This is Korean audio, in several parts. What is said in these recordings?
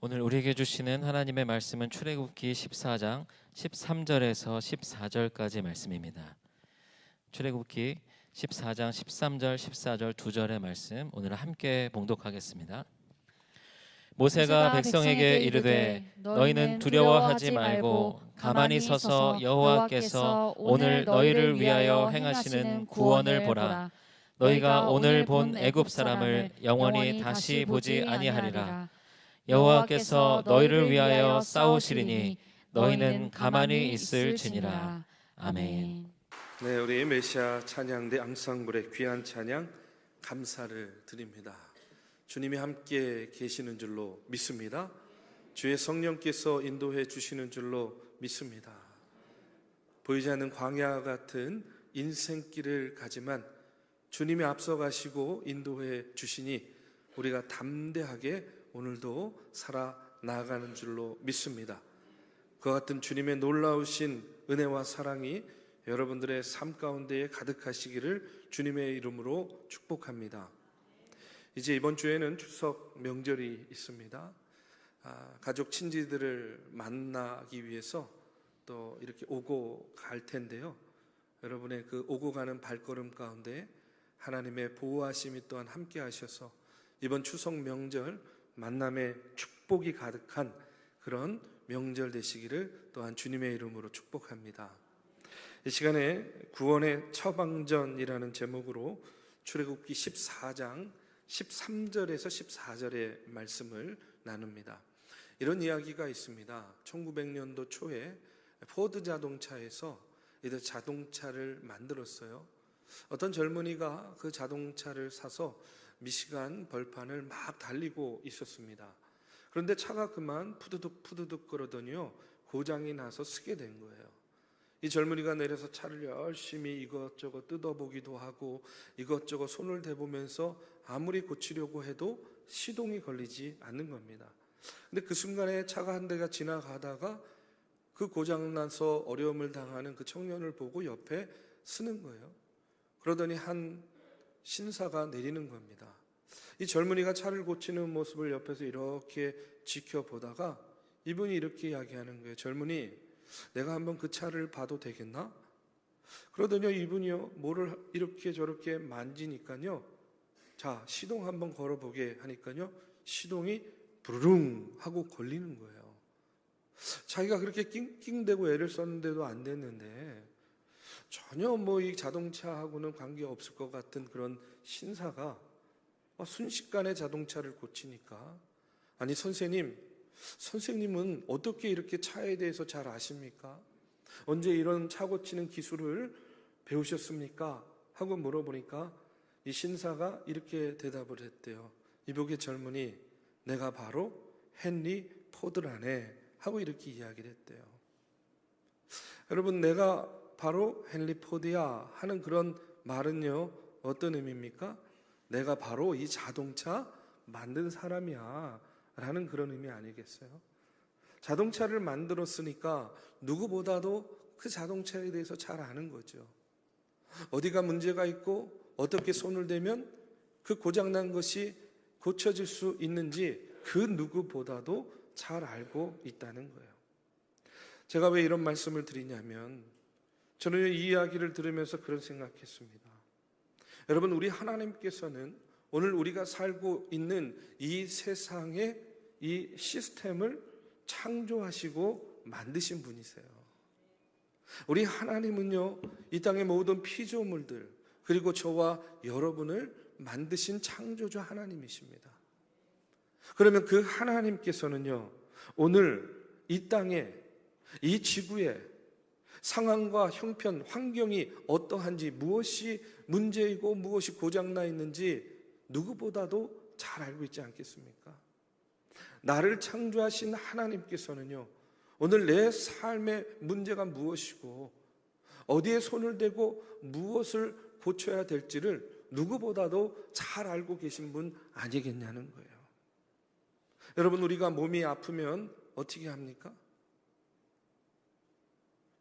오늘 우리에게 주시는 하나님의 말씀은 출애굽기 14장 13절에서 14절까지 말씀입니다. 출애굽기 14장 13절 14절 두 절의 말씀 오늘 함께 봉독하겠습니다. 모세가 백성에게 이르되 너희는 두려워하지 말고 가만히 서서 여호와께서 오늘 너희를 위하여 행하시는 구원을 보라. 너희가 오늘 본 애굽 사람을 영원히 다시 보지 아니하리라. 여호와께서 너희를 위하여 싸우시리니 너희는 가만히 있을지니라. 아멘. 네, 우리 메시아 찬양대 앙상블의 귀한 찬양 감사를 드립니다. 주님이 함께 계시는 줄로 믿습니다. 주의 성령께서 인도해 주시는 줄로 믿습니다. 보이지 않는 광야 같은 인생길을 가지만 주님이 앞서 가시고 인도해 주시니 우리가 담대하게 오늘도 살아 나아가는 줄로 믿습니다. 그와 같은 주님의 놀라우신 은혜와 사랑이 여러분들의 삶 가운데에 가득하시기를 주님의 이름으로 축복합니다. 이제 이번 주에는 추석 명절이 있습니다. 가족 친지들을 만나기 위해서 또 이렇게 오고 갈 텐데요. 여러분의 그 오고 가는 발걸음 가운데 하나님의 보호하심이 또한 함께 하셔서 이번 추석 명절 만남의 축복이 가득한 그런 명절 되시기를 또한 주님의 이름으로 축복합니다. 이 시간에 구원의 처방전이라는 제목으로 출애굽기 14장 13절에서 14절의 말씀을 나눕니다. 이런 이야기가 있습니다. 1900년도 초에 포드 자동차에서 이들 자동차를 만들었어요. 어떤 젊은이가 그 자동차를 사서 미시간 벌판을 막 달리고 있었습니다. 그런데 차가 그만 푸드득 거리더니요 고장이 나서 쓰게 된 거예요. 이 젊은이가 내려서 차를 열심히 이것저것 뜯어보기도 하고 이것저것 손을 대보면서 아무리 고치려고 해도 시동이 걸리지 않는 겁니다. 근데 그 순간에 차가 한 대가 지나가다가 그 고장나서 어려움을 당하는 그 청년을 보고 옆에 쓰는 거예요. 그러더니 한 신사가 내리는 겁니다. 이 젊은이가 차를 고치는 모습을 옆에서 이렇게 지켜보다가 이분이 이렇게 이야기하는 거예요. 젊은이, 내가 한번 그 차를 봐도 되겠나? 그러더니 이분이요 뭐를 이렇게 저렇게 만지니까요, 자 시동 한번 걸어보게 하니까요 시동이 부르릉 하고 걸리는 거예요. 자기가 그렇게 낑낑대고 애를 썼는데도 안 됐는데 전혀 뭐 이 자동차하고는 관계없을 것 같은 그런 신사가 순식간에 자동차를 고치니까, 아니 선생님은 어떻게 이렇게 차에 대해서 잘 아십니까? 언제 이런 차 고치는 기술을 배우셨습니까? 하고 물어보니까 이 신사가 이렇게 대답을 했대요. 이복의 젊은이, 내가 바로 헨리 포드라네 하고 이렇게 이야기를 했대요. 여러분, 내가 바로 헨리 포드야 하는 그런 말은요 어떤 의미입니까? 내가 바로 이 자동차 만든 사람이야 라는 그런 의미 아니겠어요? 자동차를 만들었으니까 누구보다도 그 자동차에 대해서 잘 아는 거죠. 어디가 문제가 있고 어떻게 손을 대면 그 고장난 것이 고쳐질 수 있는지 그 누구보다도 잘 알고 있다는 거예요. 제가 왜 이런 말씀을 드리냐면, 저는 이 이야기를 들으면서 그런 생각했습니다. 여러분, 우리 하나님께서는 오늘 우리가 살고 있는 이 세상의 이 시스템을 창조하시고 만드신 분이세요. 우리 하나님은요 이 땅의 모든 피조물들 그리고 저와 여러분을 만드신 창조주 하나님이십니다. 그러면 그 하나님께서는요 오늘 이 땅에 이 지구에 상황과 형편, 환경이 어떠한지, 무엇이 문제이고 무엇이 고장나 있는지 누구보다도 잘 알고 있지 않겠습니까? 나를 창조하신 하나님께서는요 오늘 내 삶의 문제가 무엇이고 어디에 손을 대고 무엇을 고쳐야 될지를 누구보다도 잘 알고 계신 분 아니겠냐는 거예요. 여러분, 우리가 몸이 아프면 어떻게 합니까?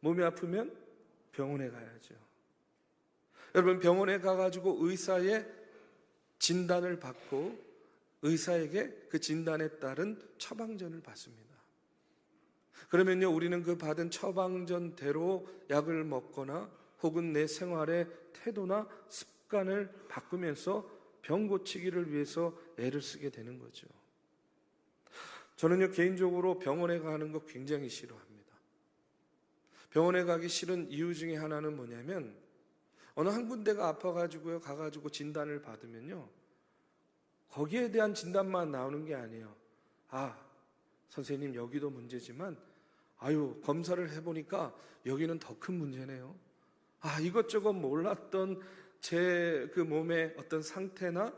몸이 아프면 병원에 가야죠. 여러분, 병원에 가가지고 의사의 진단을 받고 의사에게 그 진단에 따른 처방전을 받습니다. 그러면요, 우리는 그 받은 처방전대로 약을 먹거나 혹은 내 생활의 태도나 습관을 바꾸면서 병 고치기를 위해서 애를 쓰게 되는 거죠. 저는요, 개인적으로 병원에 가는 거 굉장히 싫어합니다. 병원에 가기 싫은 이유 중에 하나는 뭐냐면, 어느 한 군데가 아파가지고요, 가가지고 진단을 받으면요, 거기에 대한 진단만 나오는 게 아니에요. 아, 선생님, 여기도 문제지만 검사를 해보니까 여기는 더 큰 문제네요. 이것저것 몰랐던 제 그 몸의 어떤 상태나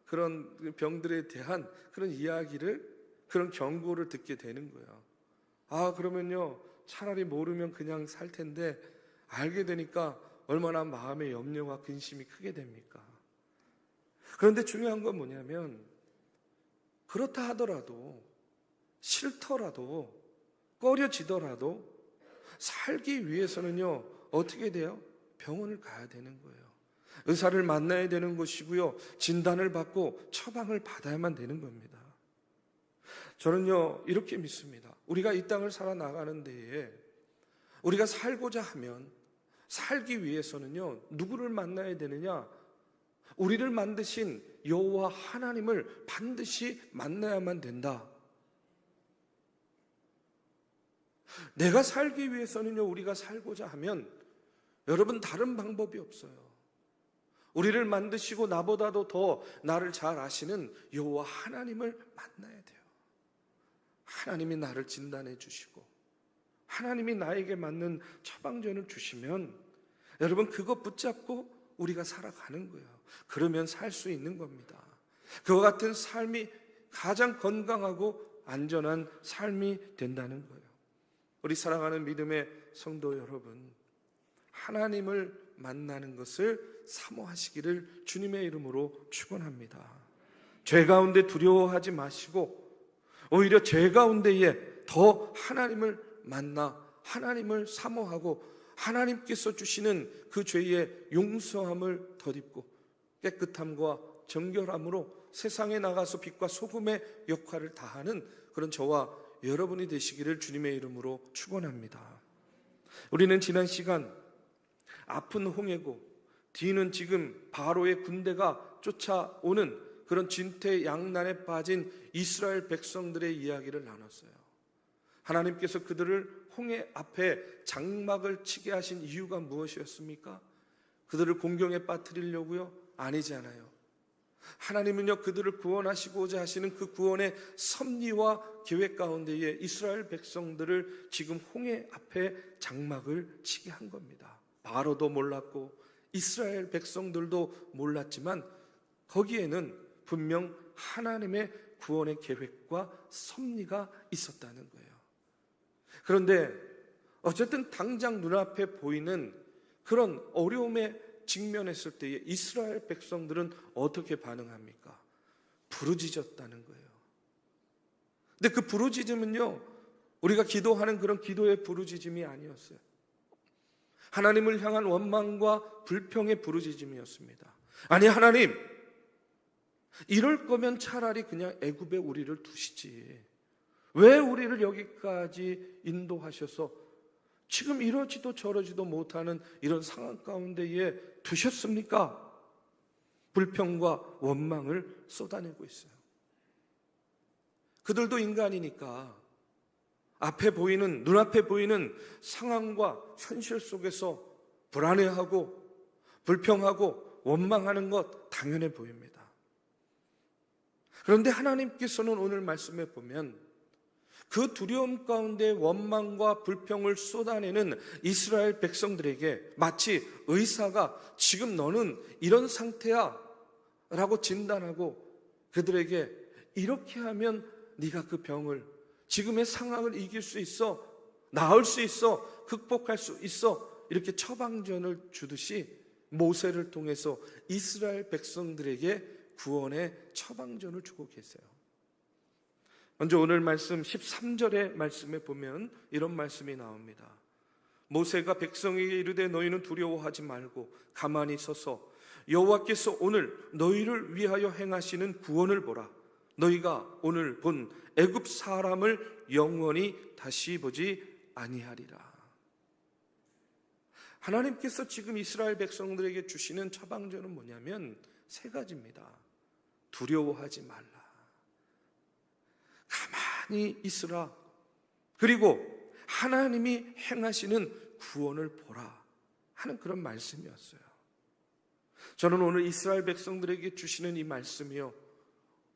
그런 병들에 대한 그런 이야기를, 그런 경고를 듣게 되는 거예요. 그러면요, 차라리 모르면 그냥 살 텐데 알게 되니까 얼마나 마음의 염려와 근심이 크게 됩니까? 그런데 중요한 건 뭐냐면, 그렇다 하더라도, 싫더라도, 꺼려지더라도 살기 위해서는요, 어떻게 돼요? 병원을 가야 되는 거예요. 의사를 만나야 되는 것이고요, 진단을 받고 처방을 받아야만 되는 겁니다. 저는요, 이렇게 믿습니다. 우리가 이 땅을 살아나가는 데에 우리가 살고자 하면, 살기 위해서는요, 누구를 만나야 되느냐? 우리를 만드신 여호와 하나님을 반드시 만나야만 된다. 내가 살기 위해서는요, 우리가 살고자 하면 여러분, 다른 방법이 없어요. 우리를 만드시고 나보다도 더 나를 잘 아시는 여호와 하나님을 만나야 돼요. 하나님이 나를 진단해 주시고 하나님이 나에게 맞는 처방전을 주시면 여러분, 그거 붙잡고 우리가 살아가는 거예요. 그러면 살 수 있는 겁니다. 그와 같은 삶이 가장 건강하고 안전한 삶이 된다는 거예요. 우리 사랑하는 믿음의 성도 여러분, 하나님을 만나는 것을 사모하시기를 주님의 이름으로 축원합니다. 죄 가운데 두려워하지 마시고 오히려 죄 가운데에 더 하나님을 만나 하나님을 사모하고 하나님께서 주시는 그 죄의 용서함을 덧입고 깨끗함과 정결함으로 세상에 나가서 빛과 소금의 역할을 다하는 그런 저와 여러분이 되시기를 주님의 이름으로 축원합니다. 우리는 지난 시간 아픈 홍해고 뒤는 지금 바로의 군대가 쫓아오는 그런 진퇴양난에 빠진 이스라엘 백성들의 이야기를 나눴어요. 하나님께서 그들을 홍해 앞에 장막을 치게 하신 이유가 무엇이었습니까? 그들을 공경에 빠뜨리려고요? 아니잖아요. 하나님은요, 그들을 구원하시고자 하시는 그 구원의 섭리와 계획 가운데에 이스라엘 백성들을 지금 홍해 앞에 장막을 치게 한 겁니다. 바로도 몰랐고 이스라엘 백성들도 몰랐지만 거기에는 분명 하나님의 구원의 계획과 섭리가 있었다는 거예요. 그런데 어쨌든 당장 눈앞에 보이는 그런 어려움에 직면했을 때에 이스라엘 백성들은 어떻게 반응합니까? 부르짖었다는 거예요. 근데 그 부르짖음은요, 우리가 기도하는 그런 기도의 부르짖음이 아니었어요. 하나님을 향한 원망과 불평의 부르짖음이었습니다. 아니, 하나님, 이럴 거면 차라리 그냥 애굽에 우리를 두시지. 왜 우리를 여기까지 인도하셔서 지금 이러지도 저러지도 못하는 이런 상황 가운데에 두셨습니까? 불평과 원망을 쏟아내고 있어요. 그들도 인간이니까 눈앞에 보이는 상황과 현실 속에서 불안해하고 불평하고 원망하는 것 당연해 보입니다. 그런데 하나님께서는 오늘 말씀에 보면 그 두려움 가운데 원망과 불평을 쏟아내는 이스라엘 백성들에게 마치 의사가 지금 너는 이런 상태야 라고 진단하고 그들에게 이렇게 하면 네가 그 병을, 지금의 상황을 이길 수 있어, 나을 수 있어, 극복할 수 있어, 이렇게 처방전을 주듯이 모세를 통해서 이스라엘 백성들에게 구원의 처방전을 주고 계세요. 먼저 오늘 말씀 13절의 말씀에 보면 이런 말씀이 나옵니다. 모세가 백성에게 이르되 너희는 두려워하지 말고 가만히 서서 여호와께서 오늘 너희를 위하여 행하시는 구원을 보라. 너희가 오늘 본 애굽 사람을 영원히 다시 보지 아니하리라. 하나님께서 지금 이스라엘 백성들에게 주시는 처방전은 뭐냐면 세 가지입니다. 두려워하지 말라, 가만히 있으라, 그리고 하나님이 행하시는 구원을 보라 하는 그런 말씀이었어요. 저는 오늘 이스라엘 백성들에게 주시는 이 말씀이요,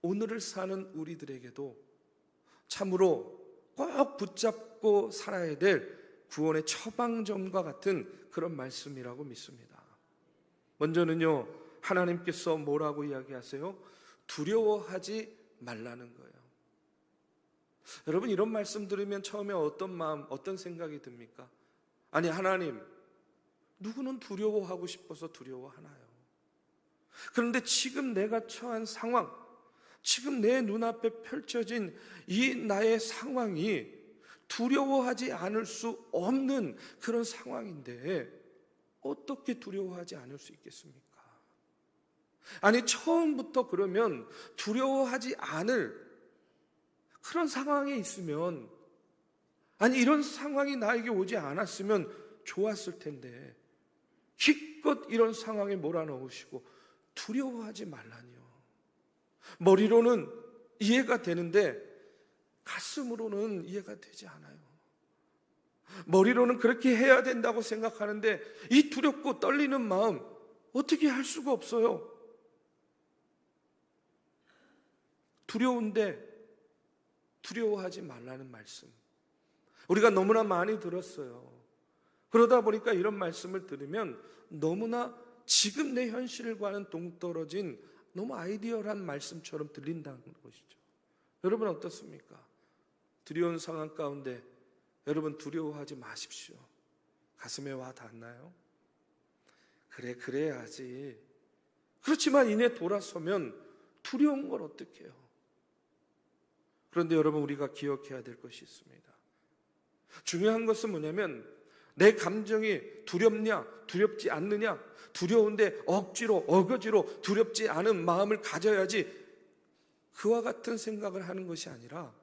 오늘을 사는 우리들에게도 참으로 꼭 붙잡고 살아야 될 구원의 처방전과 같은 그런 말씀이라고 믿습니다. 먼저는요, 하나님께서 뭐라고 이야기하세요? 두려워하지 말라는 거예요. 여러분, 이런 말씀 들으면 처음에 어떤 마음, 어떤 생각이 듭니까? 아니, 하나님, 누구는 두려워하고 싶어서 두려워하나요? 그런데 지금 내가 처한 상황, 지금 내 눈앞에 펼쳐진 이 나의 상황이 두려워하지 않을 수 없는 그런 상황인데 어떻게 두려워하지 않을 수 있겠습니까? 아니, 처음부터 그러면 두려워하지 않을 그런 상황에 있으면, 아니, 이런 상황이 나에게 오지 않았으면 좋았을 텐데 기껏 이런 상황에 몰아넣으시고 두려워하지 말라니요. 머리로는 이해가 되는데 가슴으로는 이해가 되지 않아요. 머리로는 그렇게 해야 된다고 생각하는데 이 두렵고 떨리는 마음 어떻게 할 수가 없어요. 두려운데 두려워하지 말라는 말씀, 우리가 너무나 많이 들었어요. 그러다 보니까 이런 말씀을 들으면 너무나 지금 내 현실과는 동떨어진 너무 아이디어란 말씀처럼 들린다는 것이죠. 여러분 어떻습니까? 두려운 상황 가운데 여러분 두려워하지 마십시오. 가슴에 와 닿나요? 그래, 그래야지. 그렇지만 이내 돌아서면 두려운 걸 어떻게 해요? 그런데 여러분, 우리가 기억해야 될 것이 있습니다. 중요한 것은 뭐냐면 내 감정이 두렵냐 두렵지 않느냐, 두려운데 억지로 어거지로 두렵지 않은 마음을 가져야지 그와 같은 생각을 하는 것이 아니라,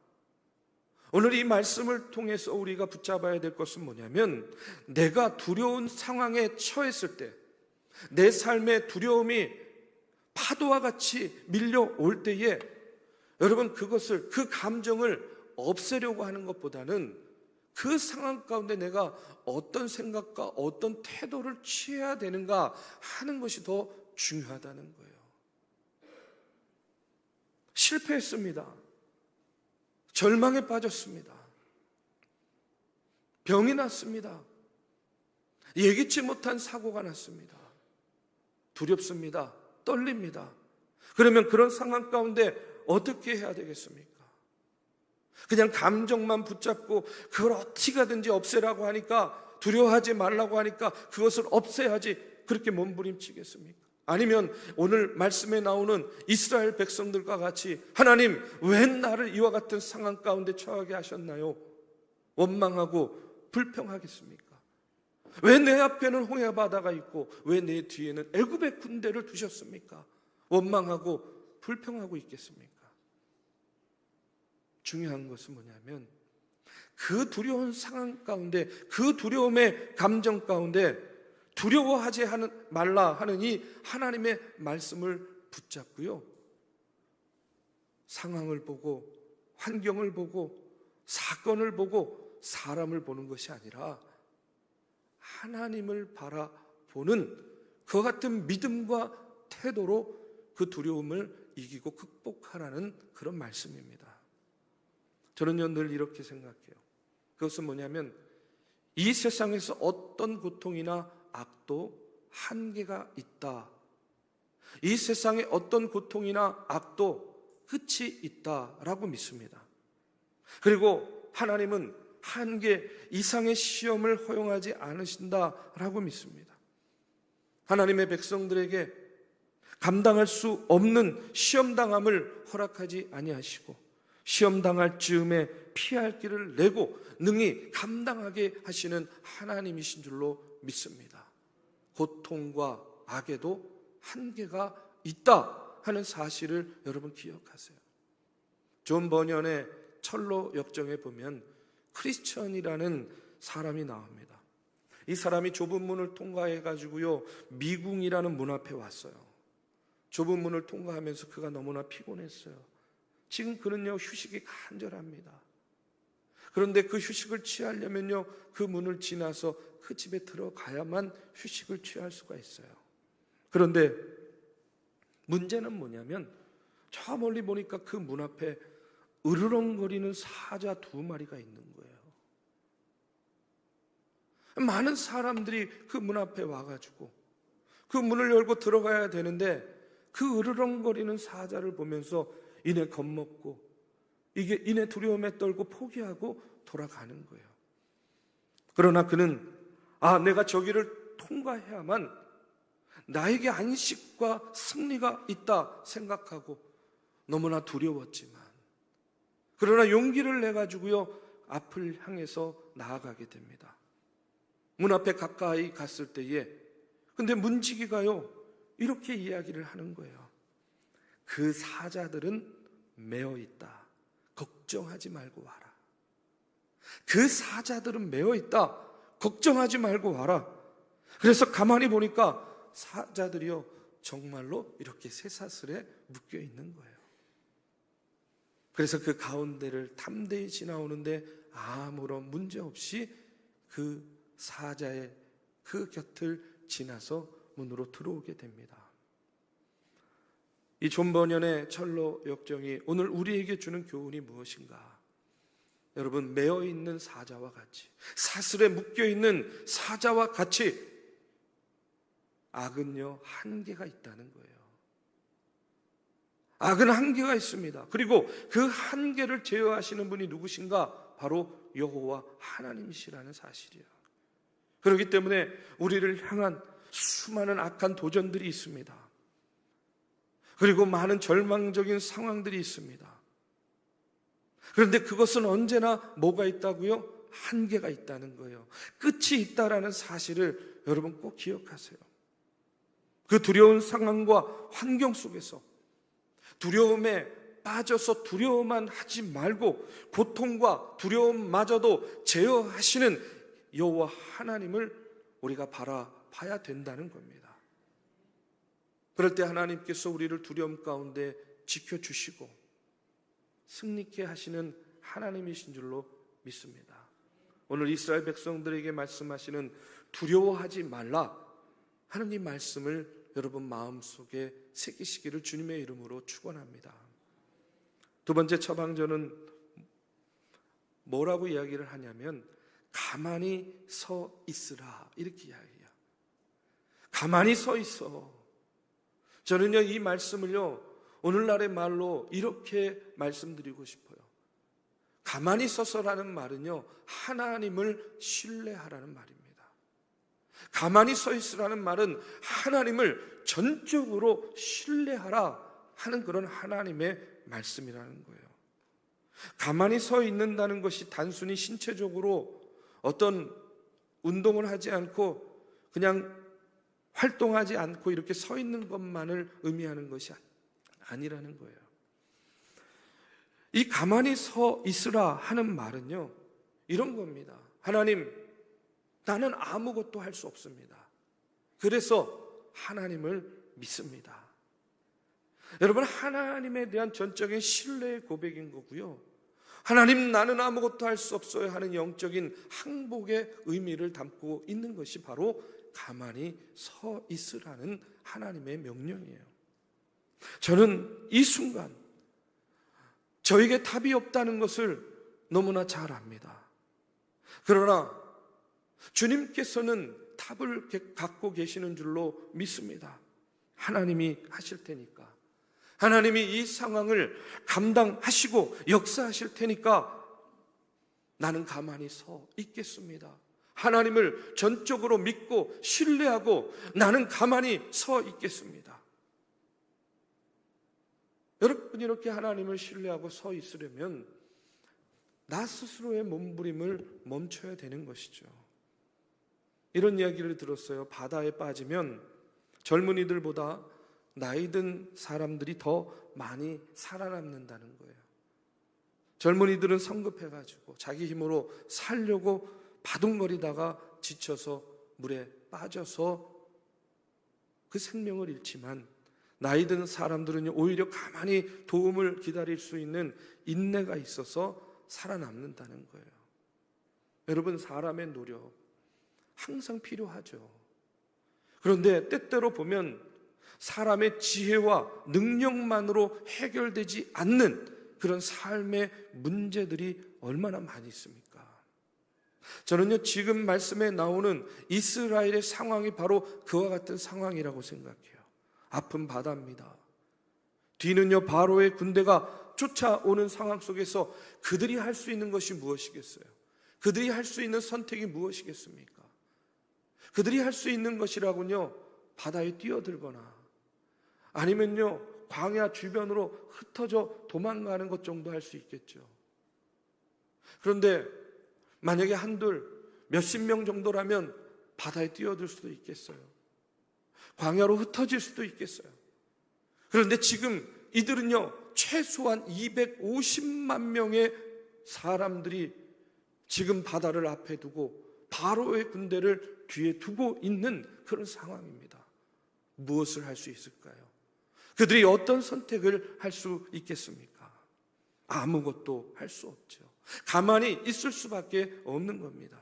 오늘 이 말씀을 통해서 우리가 붙잡아야 될 것은 뭐냐면 내가 두려운 상황에 처했을 때, 내 삶의 두려움이 파도와 같이 밀려올 때에 여러분, 그것을, 그 감정을 없애려고 하는 것보다는 그 상황 가운데 내가 어떤 생각과 어떤 태도를 취해야 되는가 하는 것이 더 중요하다는 거예요. 실패했습니다. 절망에 빠졌습니다. 병이 났습니다. 예기치 못한 사고가 났습니다. 두렵습니다. 떨립니다. 그러면 그런 상황 가운데 어떻게 해야 되겠습니까? 그냥 감정만 붙잡고 그걸 어떻게 하든지 없애라고 하니까, 두려워하지 말라고 하니까 그것을 없애야지, 그렇게 몸부림치겠습니까? 아니면 오늘 말씀에 나오는 이스라엘 백성들과 같이 하나님, 왜 나를 이와 같은 상황 가운데 처하게 하셨나요? 원망하고 불평하겠습니까? 왜 내 앞에는 홍해 바다가 있고 왜 내 뒤에는 애굽의 군대를 두셨습니까? 원망하고 불평하고 있겠습니까? 중요한 것은 뭐냐면 그 두려운 상황 가운데, 그 두려움의 감정 가운데 두려워하지 말라 하는 이 하나님의 말씀을 붙잡고요, 상황을 보고 환경을 보고 사건을 보고 사람을 보는 것이 아니라 하나님을 바라보는 그 같은 믿음과 태도로 그 두려움을 이기고 극복하라는 그런 말씀입니다. 저는요, 늘 이렇게 생각해요. 그것은 뭐냐면 이 세상에서 어떤 고통이나 악도 한계가 있다. 이 세상에 어떤 고통이나 악도 끝이 있다라고 믿습니다. 그리고 하나님은 한계 이상의 시험을 허용하지 않으신다라고 믿습니다. 하나님의 백성들에게 감당할 수 없는 시험당함을 허락하지 아니하시고, 시험당할 즈음에 피할 길을 내고 능히 감당하게 하시는 하나님이신 줄로 믿습니다. 고통과 악에도 한계가 있다 하는 사실을 여러분 기억하세요. 존 버년의 철로 역정에 보면 크리스천이라는 사람이 나옵니다. 이 사람이 좁은 문을 통과해 가지고요, 미궁이라는 문 앞에 왔어요. 좁은 문을 통과하면서 그가 너무나 피곤했어요. 지금 그는요, 휴식이 간절합니다. 그런데 그 휴식을 취하려면요, 그 문을 지나서 그 집에 들어가야만 휴식을 취할 수가 있어요. 그런데 문제는 뭐냐면, 저 멀리 보니까 그 문 앞에 으르렁거리는 사자 2마리가 있는 거예요. 많은 사람들이 그 문 앞에 와가지고 그 문을 열고 들어가야 되는데, 그 으르렁거리는 사자를 보면서 이내 겁먹고 이게 이내 두려움에 떨고 포기하고 돌아가는 거예요. 그러나 그는 내가 저기를 통과해야만 나에게 안식과 승리가 있다 생각하고 너무나 두려웠지만, 그러나 용기를 내가지고요, 앞을 향해서 나아가게 됩니다. 문 앞에 가까이 갔을 때에, 근데 문지기가요, 이렇게 이야기를 하는 거예요. 그 사자들은 매어 있다. 걱정하지 말고 와라. 그 사자들은 매어 있다. 걱정하지 말고 와라. 그래서 가만히 보니까 사자들이요, 정말로 이렇게 쇠사슬에 묶여 있는 거예요. 그래서 그 가운데를 담대히 지나오는데 아무런 문제 없이 그 사자의 그 곁을 지나서 문으로 들어오게 됩니다. 이 존 버년의 철로 역정이 오늘 우리에게 주는 교훈이 무엇인가? 여러분, 매어 있는 사자와 같이, 사슬에 묶여 있는 사자와 같이 악은요, 한계가 있다는 거예요. 악은 한계가 있습니다. 그리고 그 한계를 제어하시는 분이 누구신가? 바로 여호와 하나님이시라는 사실이에요. 그렇기 때문에 우리를 향한 수많은 악한 도전들이 있습니다. 그리고 많은 절망적인 상황들이 있습니다. 그런데 그것은 언제나 뭐가 있다고요? 한계가 있다는 거예요. 끝이 있다라는 사실을 여러분 꼭 기억하세요. 그 두려운 상황과 환경 속에서 두려움에 빠져서 두려워만 하지 말고 고통과 두려움마저도 제어하시는 여호와 하나님을 우리가 바라봐야 된다는 겁니다. 그럴 때 하나님께서 우리를 두려움 가운데 지켜주시고 승리케 하시는 하나님이신 줄로 믿습니다. 오늘 이스라엘 백성들에게 말씀하시는 두려워하지 말라 하는 이 말씀을 여러분 마음속에 새기시기를 주님의 이름으로 축원합니다. 두 번째 처방전은 뭐라고 이야기를 하냐면 가만히 서 있으라, 이렇게 이야기해요. 가만히 서 있어. 저는요, 이 말씀을요, 오늘날의 말로 이렇게 말씀드리고 싶어요. 가만히 서서라는 말은요, 하나님을 신뢰하라는 말입니다. 가만히 서 있으라는 말은 하나님을 전적으로 신뢰하라 하는 그런 하나님의 말씀이라는 거예요. 가만히 서 있는다는 것이 단순히 신체적으로 어떤 운동을 하지 않고 그냥 활동하지 않고 이렇게 서 있는 것만을 의미하는 것이 아니라는 거예요. 이 가만히 서 있으라 하는 말은요, 이런 겁니다. 하나님, 나는 아무것도 할 수 없습니다. 그래서 하나님을 믿습니다. 여러분, 하나님에 대한 전적인 신뢰의 고백인 거고요. 하나님, 나는 아무것도 할 수 없어요 하는 영적인 항복의 의미를 담고 있는 것이 바로 가만히 서 있으라는 하나님의 명령이에요. 저는 이 순간 저에게 답이 없다는 것을 너무나 잘 압니다. 그러나 주님께서는 답을 갖고 계시는 줄로 믿습니다. 하나님이 하실 테니까, 하나님이 이 상황을 감당하시고 역사하실 테니까 나는 가만히 서 있겠습니다. 하나님을 전적으로 믿고 신뢰하고 나는 가만히 서 있겠습니다. 여러분, 이렇게 하나님을 신뢰하고 서 있으려면 나 스스로의 몸부림을 멈춰야 되는 것이죠. 이런 이야기를 들었어요. 바다에 빠지면 젊은이들보다 나이 든 사람들이 더 많이 살아남는다는 거예요. 젊은이들은 성급해가지고 자기 힘으로 살려고 바둥거리다가 지쳐서 물에 빠져서 그 생명을 잃지만, 나이 든 사람들은요 오히려 가만히 도움을 기다릴 수 있는 인내가 있어서 살아남는다는 거예요. 여러분, 사람의 노력 항상 필요하죠. 그런데 때때로 보면 사람의 지혜와 능력만으로 해결되지 않는 그런 삶의 문제들이 얼마나 많이 있습니까? 저는요 지금 말씀에 나오는 이스라엘의 상황이 바로 그와 같은 상황이라고 생각해요. 아픈 바다입니다. 뒤는요 바로의 군대가 쫓아오는 상황 속에서 그들이 할 수 있는 것이 무엇이겠어요? 그들이 할 수 있는 선택이 무엇이겠습니까? 그들이 할 수 있는 것이라군요, 바다에 뛰어들거나 아니면요 광야 주변으로 흩어져 도망가는 것 정도 할 수 있겠죠. 그런데 만약에 한둘 몇십 명 정도라면 바다에 뛰어들 수도 있겠어요. 광야로 흩어질 수도 있겠어요. 그런데 지금 이들은요 최소한 250만 명의 사람들이 지금 바다를 앞에 두고 바로의 군대를 뒤에 두고 있는 그런 상황입니다. 무엇을 할 수 있을까요? 그들이 어떤 선택을 할 수 있겠습니까? 아무것도 할 수 없죠. 가만히 있을 수밖에 없는 겁니다.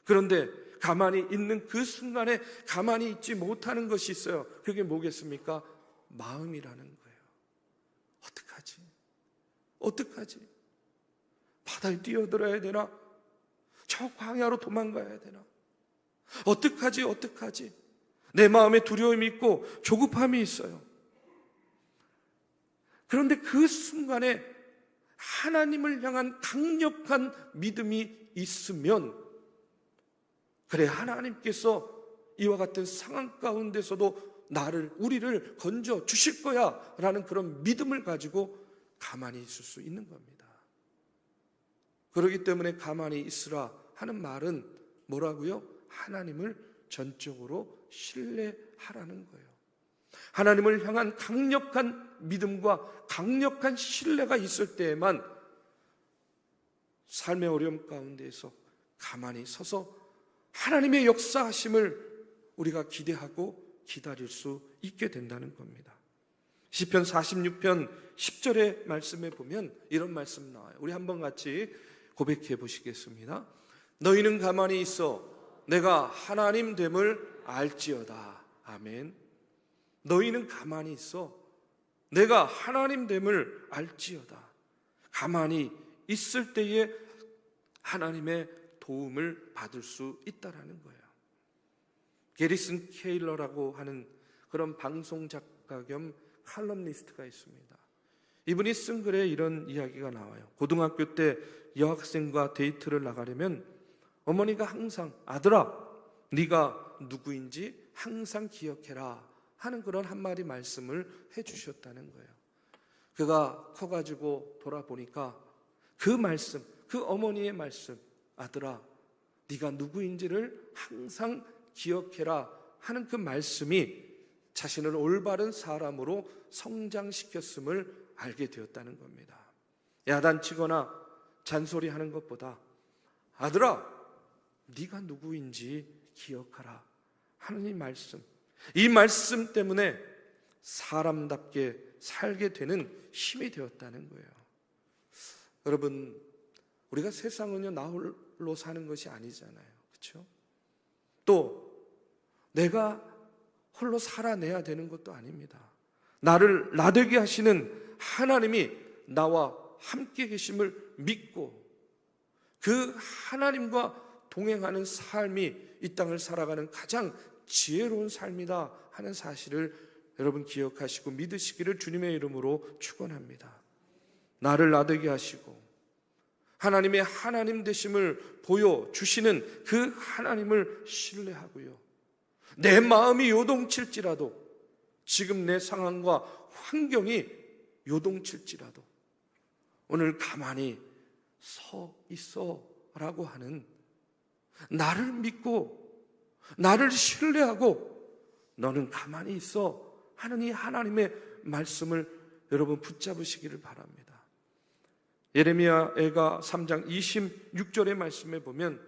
그런데 가만히 있는 그 순간에 가만히 있지 못하는 것이 있어요. 그게 뭐겠습니까? 마음이라는 거예요. 어떡하지? 어떡하지? 바다에 뛰어들어야 되나? 저 광야로 도망가야 되나? 어떡하지? 어떡하지? 내 마음에 두려움이 있고 조급함이 있어요. 그런데 그 순간에 하나님을 향한 강력한 믿음이 있으면, 그래 하나님께서 이와 같은 상황 가운데서도 우리를 건져 주실 거야 라는 그런 믿음을 가지고 가만히 있을 수 있는 겁니다. 그렇기 때문에 가만히 있으라 하는 말은 뭐라고요? 하나님을 전적으로 신뢰하라는 거예요. 하나님을 향한 강력한 믿음과 강력한 신뢰가 있을 때에만 삶의 어려움 가운데에서 가만히 서서 하나님의 역사하심을 우리가 기대하고 기다릴 수 있게 된다는 겁니다. 시편 46편 10절의 말씀에 보면 이런 말씀 나와요. 우리 한번 같이 고백해 보시겠습니다. 너희는 가만히 있어 내가 하나님 됨을 알지어다. 아멘. 너희는 가만히 있어 내가 하나님 됨을 알지어다. 가만히 있을 때에 하나님의 도움을 받을 수 있다라는 거예요. 게리슨 케일러라고 하는 그런 방송 작가 겸 칼럼니스트가 있습니다. 이분이 쓴 글에 이런 이야기가 나와요. 고등학교 때 여학생과 데이트를 나가려면 어머니가 항상 아들아 네가 누구인지 항상 기억해라 하는 그런 한마디 말씀을 해주셨다는 거예요. 그가 커가지고 돌아보니까 그 말씀, 그 어머니의 말씀, 아들아 네가 누구인지를 항상 기억해라 하는 그 말씀이 자신을 올바른 사람으로 성장시켰음을 알게 되었다는 겁니다. 야단치거나 잔소리하는 것보다 아들아 네가 누구인지 기억하라 하는 이 말씀, 이 말씀 때문에 사람답게 살게 되는 힘이 되었다는 거예요. 여러분, 우리가 세상은요 나 홀로 사는 것이 아니잖아요. 그렇죠? 또 내가 홀로 살아내야 되는 것도 아닙니다. 나를 나되게 하시는 하나님이 나와 함께 계심을 믿고 그 하나님과 동행하는 삶이 이 땅을 살아가는 가장 지혜로운 삶이다 하는 사실을 여러분 기억하시고 믿으시기를 주님의 이름으로 축원합니다. 나를 나되게 하시고 하나님의 하나님 되심을 보여주시는 그 하나님을 신뢰하고요, 내 마음이 요동칠지라도, 지금 내 상황과 환경이 요동칠지라도 오늘 가만히 서 있어 라고 하는, 나를 믿고 나를 신뢰하고 너는 가만히 있어 하는 이 하나님의 말씀을 여러분 붙잡으시기를 바랍니다. 예레미야가 3장 26절의 말씀에 보면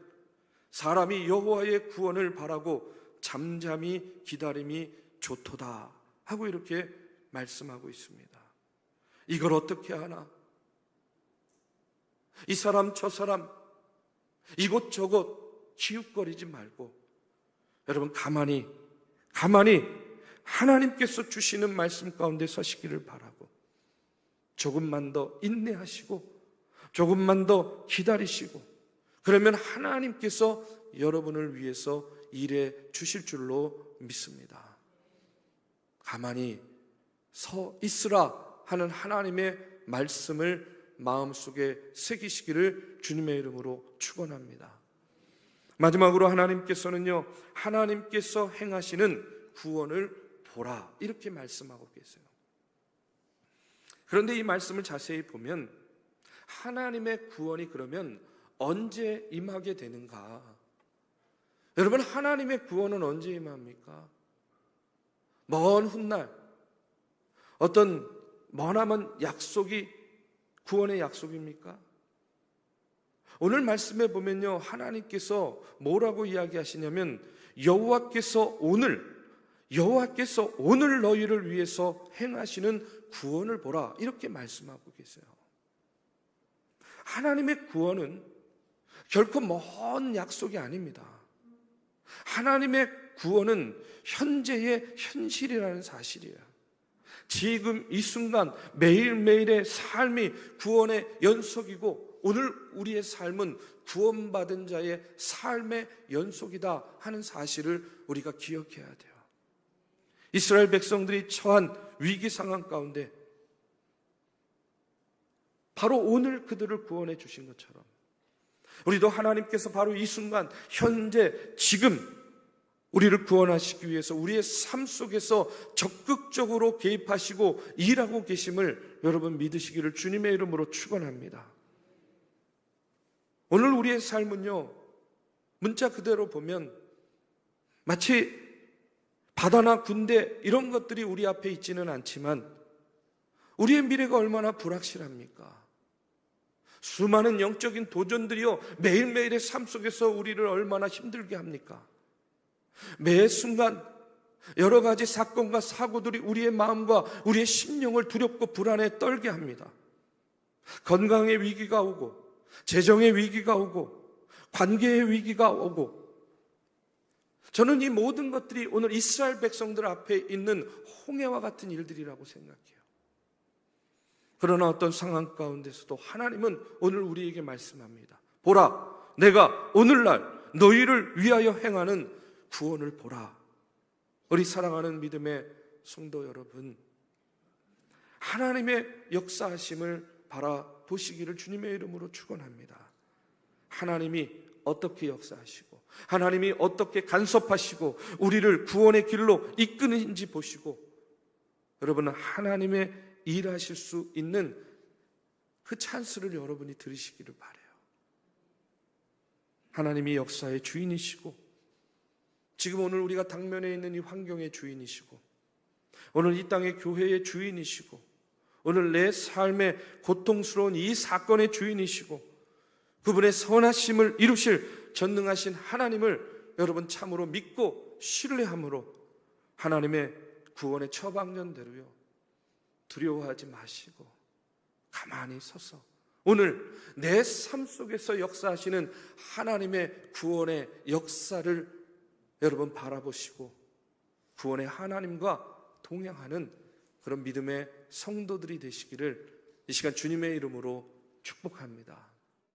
사람이 여호와의 구원을 바라고 잠잠히 기다림이 좋도다 하고 이렇게 말씀하고 있습니다. 이걸 어떻게 하나? 이 사람 저 사람 이곳저곳 기웃거리지 말고 여러분 가만히 하나님께서 주시는 말씀 가운데 서시기를 바라고 조금만 더 인내하시고 조금만 더 기다리시고 그러면 하나님께서 여러분을 위해서 일해 주실 줄로 믿습니다. 가만히 서 있으라 하는 하나님의 말씀을 마음속에 새기시기를 주님의 이름으로 축원합니다. 마지막으로 하나님께서는요, 하나님께서 행하시는 구원을 보라 이렇게 말씀하고 계세요. 그런데 이 말씀을 자세히 보면 하나님의 구원이 그러면 언제 임하게 되는가? 여러분, 하나님의 구원은 언제 임합니까? 먼 훗날 어떤 머나먼 약속이 구원의 약속입니까? 오늘 말씀에 보면요, 하나님께서 뭐라고 이야기하시냐면 여호와께서 오늘 너희를 위해서 행하시는 구원을 보라 이렇게 말씀하고 계세요. 하나님의 구원은 결코 먼 약속이 아닙니다. 하나님의 구원은 현재의 현실이라는 사실이에요. 지금 이 순간 매일매일의 삶이 구원의 연속이고 오늘 우리의 삶은 구원받은 자의 삶의 연속이다 하는 사실을 우리가 기억해야 돼요. 이스라엘 백성들이 처한 위기 상황 가운데 바로 오늘 그들을 구원해 주신 것처럼 우리도 하나님께서 바로 이 순간 현재 지금 우리를 구원하시기 위해서 우리의 삶 속에서 적극적으로 개입하시고 일하고 계심을 여러분 믿으시기를 주님의 이름으로 축원합니다. 오늘 우리의 삶은요, 문자 그대로 보면 마치 바다나 군대 이런 것들이 우리 앞에 있지는 않지만 우리의 미래가 얼마나 불확실합니까? 수많은 영적인 도전들이요 매일매일의 삶 속에서 우리를 얼마나 힘들게 합니까? 매 순간 여러 가지 사건과 사고들이 우리의 마음과 우리의 심령을 두렵고 불안에 떨게 합니다. 건강의 위기가 오고 재정의 위기가 오고 관계의 위기가 오고 저는 이 모든 것들이 오늘 이스라엘 백성들 앞에 있는 홍해와 같은 일들이라고 생각해요. 그러나 어떤 상황 가운데서도 하나님은 오늘 우리에게 말씀합니다. 보라, 내가 오늘날 너희를 위하여 행하는 구원을 보라. 우리 사랑하는 믿음의 성도 여러분, 하나님의 역사하심을 바라보시기를 주님의 이름으로 축원합니다. 하나님이 어떻게 역사하시고 하나님이 어떻게 간섭하시고 우리를 구원의 길로 이끄는지 보시고 여러분은 하나님의 일하실 수 있는 그 찬스를 여러분이 들으시기를 바라요. 하나님이 역사의 주인이시고 지금 오늘 우리가 당면에 있는 이 환경의 주인이시고 오늘 이 땅의 교회의 주인이시고 오늘 내 삶의 고통스러운 이 사건의 주인이시고 그분의 선하심을 이루실 전능하신 하나님을 여러분 참으로 믿고 신뢰함으로 하나님의 구원의 처방전대로요 두려워하지 마시고 가만히 서서 오늘 내 삶 속에서 역사하시는 하나님의 구원의 역사를 여러분 바라보시고 구원의 하나님과 동행하는 그런 믿음의 성도들이 되시기를 이 시간 주님의 이름으로 축복합니다.